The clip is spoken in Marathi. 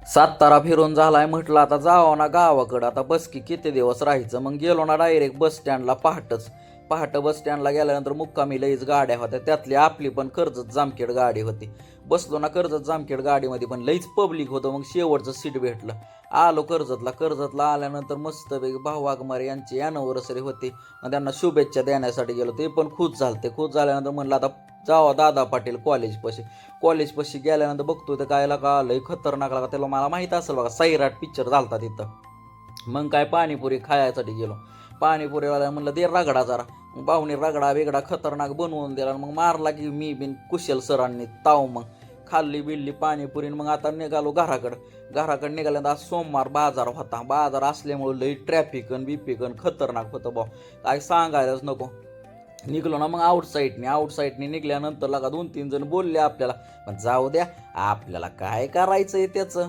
सातारा फिरून झालाय म्हटलं आता जावं ना गावाकडं. आता बस की किती दिवस राहायचं. मग गेलो ना डायरेक्ट बस स्टँडला पहाटं बस स्टँडला गेल्यानंतर मुक्कामी लईच गाड्या होत्या. त्यातली आपली पण कर्जत जामखेड गाडी होती. बसलो ना कर्जत जामखेड गाडीमध्ये, पण लईच पब्लिक होतं. मग शेवटचं सीट भेटलं. आलो कर्जतला आल्यानंतर मस्तपैकी भाऊ वाघमारे यांची अॅनिव्हर्सरी होती. मग त्यांना शुभेच्छा देण्यासाठी गेलो. ते पण खुश झाल्यानंतर म्हणलं आता जावा दादा पाटील कॉलेजपाशी गेल्यानंतर बघतो तर काय लागा लई खतरनाक लागा. त्याला मला माहीत असेल बघा, सैराट पिक्चर झालता तिथं. मग काय पाणीपुरी खायसाठी गेलो. पाणीपुरीवाला म्हणलं दे रगडा जरा. मग भाऊनी रगडा वेगळा खतरनाक बनवून दिला. मग मारला की मी बिन कुशल सरांनी ताव. मग खाल्ली बिल्ली पाणीपुरी. मग आता निघालो घराकडं निघाल्यानंतर आज सोमवार बाजार होता. बाजार असल्यामुळे लई ट्रॅफिकन खतरनाक होतं भाऊ, काय सांगायलाच नको. निघलो ना मग आउटसाईडने निघल्यानंतर लगा 2-3 जण बोलले आपल्याला, पण जाऊ द्या आपल्याला काय करायचंय त्याचं.